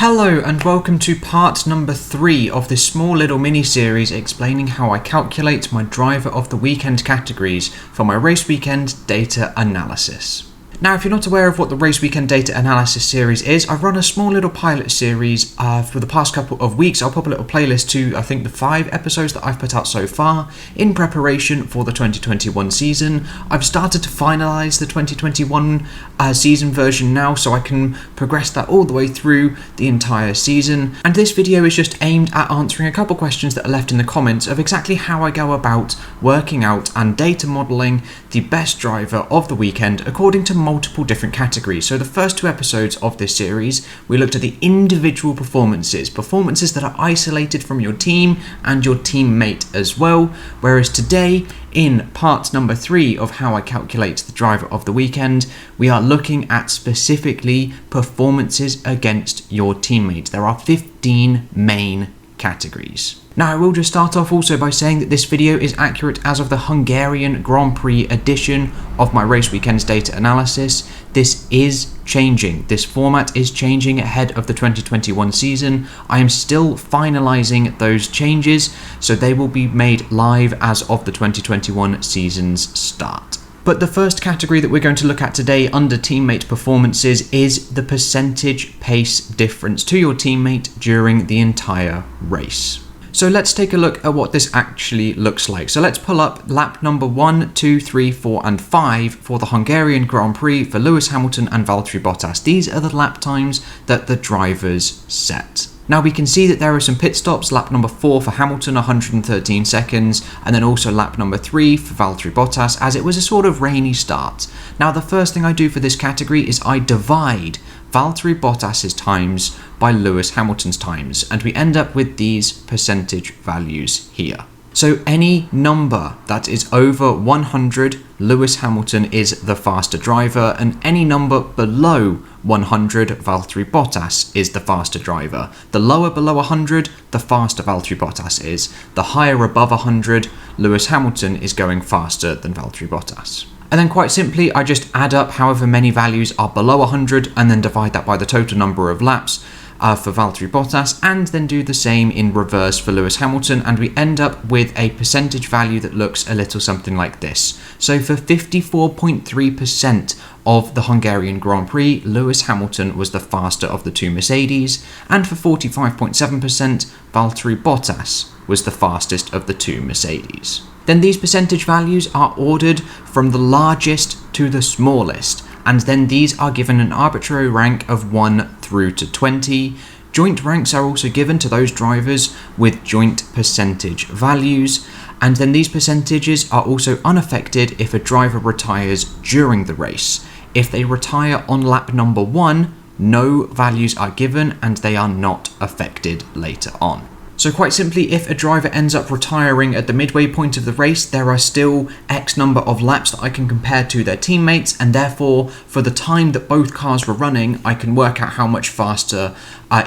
Hello and welcome to part number 3 of this small little mini-series explaining how I calculate my driver of the weekend categories for my race weekend data analysis. Now, if you're not aware of what the Race Weekend Data Analysis series is, I've run a small little pilot series for the past couple of weeks. I'll pop a little playlist to, I think, the 5 episodes that I've put out so far in preparation for the 2021 season. I've started to finalise the 2021 season version now, so I can progress that all the way through the entire season. And this video is just aimed at answering a couple questions that are left in the comments of exactly how I go about working out and data modelling the best driver of the weekend according to multiple different categories. So the first 2 episodes of this series, we looked at the individual performances that are isolated from your team and your teammate as well. Whereas today, in part number 3 of how I calculate the driver of the weekend, we are looking at specifically performances against your teammate. There are 15 main categories. Now, I will just start off also by saying that this video is accurate as of the Hungarian Grand Prix edition of my Race Weekends data analysis. This is changing. This format is changing ahead of the 2021 season. I am still finalising those changes, so they will be made live as of the 2021 season's start. But the first category that we're going to look at today under teammate performances is the percentage pace difference to your teammate during the entire race. So let's take a look at what this actually looks like. So let's pull up lap number 1, 2, 3, 4 and 5 for the Hungarian Grand Prix for Lewis Hamilton and Valtteri Bottas. These are the lap times that the drivers set. Now we can see that there are some pit stops, lap number 4 for Hamilton, 113 seconds, and then also lap number 3 for Valtteri Bottas, as it was a sort of rainy start. Now the first thing I do for this category is I divide Valtteri Bottas's times by Lewis Hamilton's times, and we end up with these percentage values here. So any number that is over 100, Lewis Hamilton is the faster driver, and any number below 100, Valtteri Bottas is the faster driver. The lower below 100, the faster Valtteri Bottas is. The higher above 100, Lewis Hamilton is going faster than Valtteri Bottas. And then quite simply, I just add up however many values are below 100 and then divide that by the total number of laps for Valtteri Bottas, and then do the same in reverse for Lewis Hamilton, and we end up with a percentage value that looks a little something like this. So for 54.3% of the Hungarian Grand Prix, Lewis Hamilton was the faster of the 2 Mercedes, and for 45.7%, Valtteri Bottas was the fastest of the 2 Mercedes. Then these percentage values are ordered from the largest to the smallest, and then these are given an arbitrary rank of 1 through to 20. Joint ranks are also given to those drivers with joint percentage values, and then these percentages are also unaffected if a driver retires during the race. If they retire on lap number 1, no values are given and they are not affected later on. So quite simply, if a driver ends up retiring at the midway point of the race, there are still X number of laps that I can compare to their teammates, and therefore, for the time that both cars were running, I can work out how much faster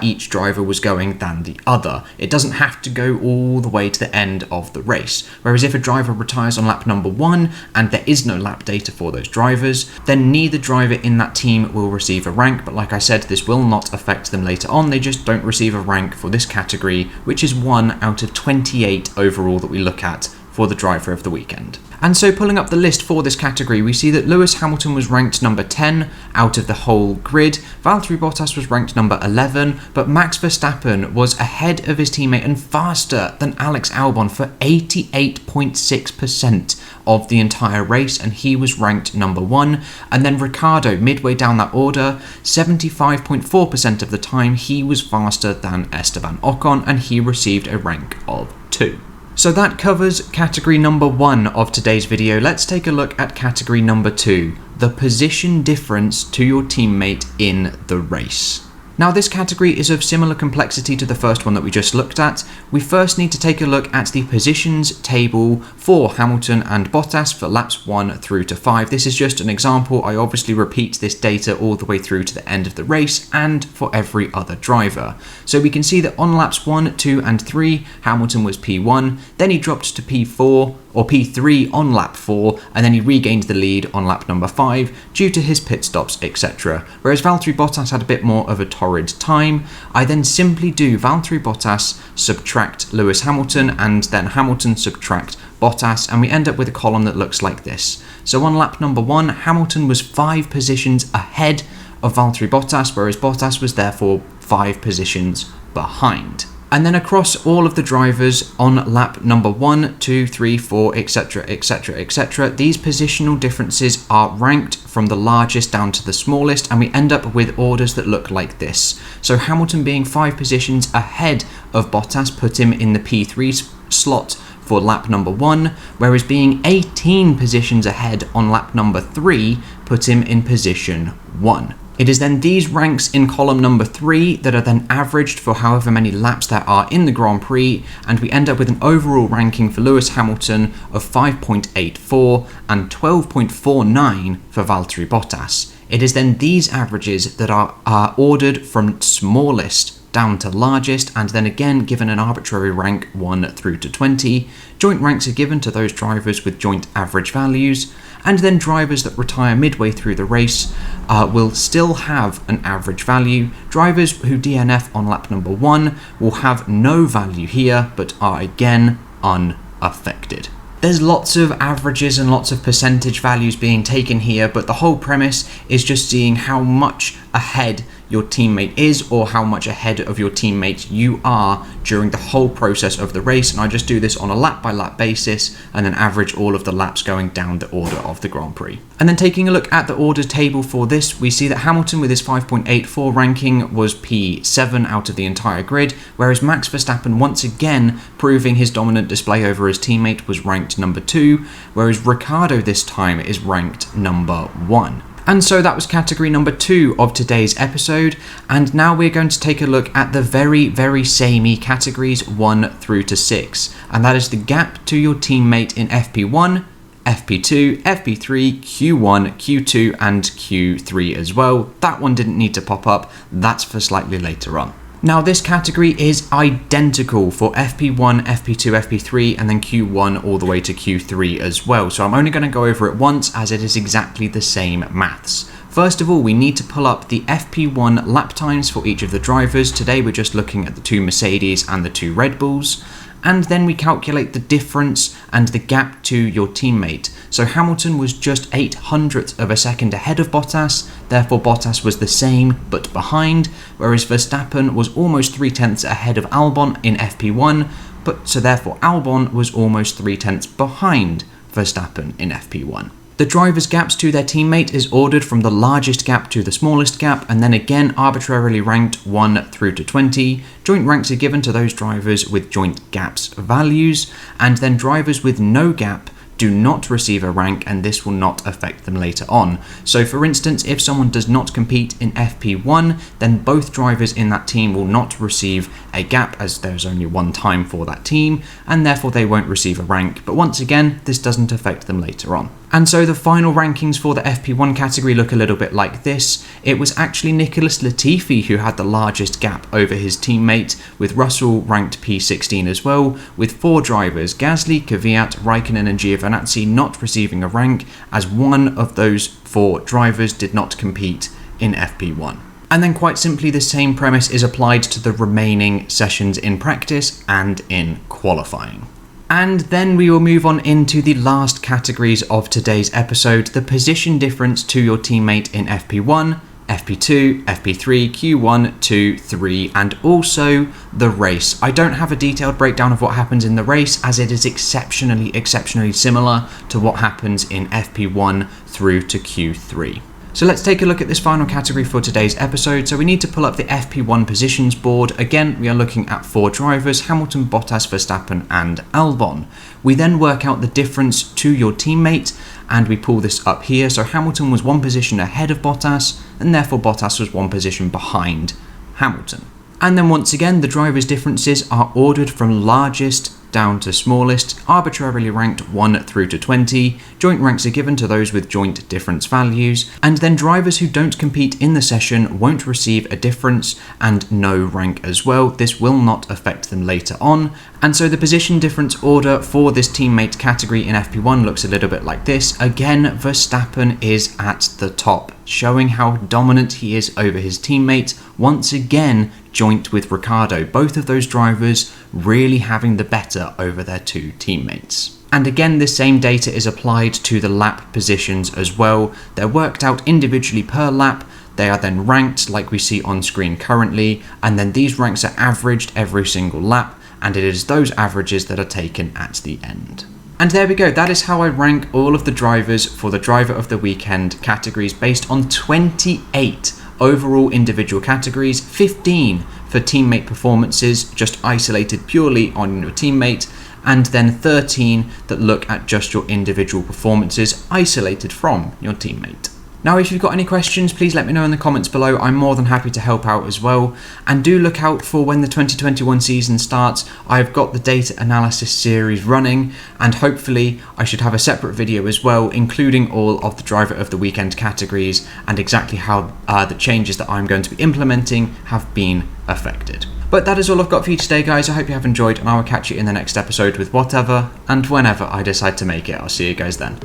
each driver was going than the other. It doesn't have to go all the way to the end of the race. Whereas if a driver retires on lap number 1 and there is no lap data for those drivers, then neither driver in that team will receive a rank. But like I said, this will not affect them later on. They just don't receive a rank for this category, which is 1 out of 28 overall that we look at for the driver of the weekend. And so pulling up the list for this category, we see that Lewis Hamilton was ranked number 10 out of the whole grid, Valtteri Bottas was ranked number 11, but Max Verstappen was ahead of his teammate and faster than Alex Albon for 88.6% of the entire race, and he was ranked number 1. And then Ricciardo, midway down that order, 75.4% of the time he was faster than Esteban Ocon, and he received a rank of 2. So that covers category number 1 of today's video. Let's take a look at category number 2, the position difference to your teammate in the race. Now this category is of similar complexity to the first one that we just looked at. We first need to take a look at the positions table for Hamilton and Bottas for laps 1 through to 5. This is just an example. I obviously repeat this data all the way through to the end of the race and for every other driver. So we can see that on laps 1, 2 and 3, Hamilton was P1, then he dropped to P4 or P3 on lap 4, and then he regained the lead on lap number 5 due to his pit stops, etc. Whereas Valtteri Bottas had a bit more of a torrid time. I then simply do Valtteri Bottas subtract Lewis Hamilton, and then Hamilton subtract Bottas, and we end up with a column that looks like this. So on lap number 1, Hamilton was 5 positions ahead of Valtteri Bottas, whereas Bottas was therefore 5 positions behind. And then across all of the drivers on lap number 1, 2, 3, 4, etc, etc, etc, these positional differences are ranked from the largest down to the smallest, and we end up with orders that look like this. So Hamilton being 5 positions ahead of Bottas put him in the P3 slot for lap number 1, whereas being 18 positions ahead on lap number 3 put him in position 1. It is then these ranks in column number 3 that are then averaged for however many laps there are in the Grand Prix, and we end up with an overall ranking for Lewis Hamilton of 5.84 and 12.49 for Valtteri Bottas. It is then these averages that are ordered from smallest down to largest, and then again given an arbitrary rank 1 through to 20. Joint ranks are given to those drivers with joint average values, and then drivers that retire midway through the race will still have an average value. Drivers who DNF on lap number 1 will have no value here, but are again unaffected. There's lots of averages and lots of percentage values being taken here, but the whole premise is just seeing how much ahead your teammate is, or how much ahead of your teammate you are during the whole process of the race. And I just do this on a lap by lap basis and then average all of the laps going down the order of the Grand Prix. And then taking a look at the order table for this, we see that Hamilton with his 5.84 ranking was P7 out of the entire grid, whereas Max Verstappen once again proving his dominant display over his teammate was ranked number 2, whereas Ricciardo this time is ranked number 1. And so that was category number 2 of today's episode, and now we're going to take a look at the very, very samey categories 1 through to 6, and that is the gap to your teammate in FP1, FP2, FP3, Q1, Q2 and Q3 as well. That one didn't need to pop up, that's for slightly later on. Now this category is identical for FP1, FP2, FP3 and then Q1 all the way to Q3 as well, so I'm only going to go over it once as it is exactly the same maths. First of all, we need to pull up the FP1 lap times for each of the drivers. Today we're just looking at the 2 Mercedes and the 2 Red Bulls. And then we calculate the difference and the gap to your teammate. So Hamilton was just 0.08 of a second ahead of Bottas, therefore Bottas was the same but behind, whereas Verstappen was almost 0.3 ahead of Albon in FP1, but so therefore Albon was almost 0.3 behind Verstappen in FP1. The drivers' gaps to their teammate is ordered from the largest gap to the smallest gap, and then again arbitrarily ranked 1 through to 20. Joint ranks are given to those drivers with joint gaps values, and then drivers with no gap do not receive a rank, and this will not affect them later on. So for instance, if someone does not compete in FP1, then both drivers in that team will not receive a gap, as there's only one time for that team, and therefore they won't receive a rank. But once again, this doesn't affect them later on. And so the final rankings for the FP1 category look a little bit like this. It was actually Nicholas Latifi who had the largest gap over his teammate, with Russell ranked P16 as well, with 4 drivers, Gasly, Kvyat, Raikkonen and Giovinazzi, not receiving a rank, as one of those 4 drivers did not compete in FP1. And then quite simply the same premise is applied to the remaining sessions in practice and in qualifying. And then we will move on into the last categories of today's episode, the position difference to your teammate in FP1, FP2, FP3, Q1, 2, 3, and also the race. I don't have a detailed breakdown of what happens in the race, as it is exceptionally similar to what happens in FP1 through to Q3. So let's take a look at this final category for today's episode. So we need to pull up the FP1 positions board. Again, we are looking at 4 drivers, Hamilton, Bottas, Verstappen and Albon. We then work out the difference to your teammate and we pull this up here. So Hamilton was 1 position ahead of Bottas and therefore Bottas was 1 position behind Hamilton. And then once again, the drivers' differences are ordered from largest down to smallest, arbitrarily ranked 1 through to 20, joint ranks are given to those with joint difference values, and then drivers who don't compete in the session won't receive a difference and no rank as well. This will not affect them later on, and so the position difference order for this teammate category in FP1 looks a little bit like this. Again, Verstappen is at the top, showing how dominant he is over his teammate, once again joint with Ricciardo, both of those drivers really having the better over their two teammates. And again, this same data is applied to the lap positions as well. They're worked out individually per lap, they are then ranked like we see on screen currently, and then these ranks are averaged every single lap, and it is those averages that are taken at the end. And there we go, that is how I rank all of the drivers for the Driver of the Weekend categories based on 28 overall individual categories, 15 for teammate performances, just isolated purely on your teammate, and then 13 that look at just your individual performances isolated from your teammate. Now, if you've got any questions, please let me know in the comments below. I'm more than happy to help out as well. And do look out for when the 2021 season starts. I've got the data analysis series running, and hopefully I should have a separate video as well, including all of the Driver of the Weekend categories and exactly how the changes that I'm going to be implementing have been affected. But that is all I've got for you today, guys. I hope you have enjoyed, and I will catch you in the next episode with whatever and whenever I decide to make it. I'll see you guys then.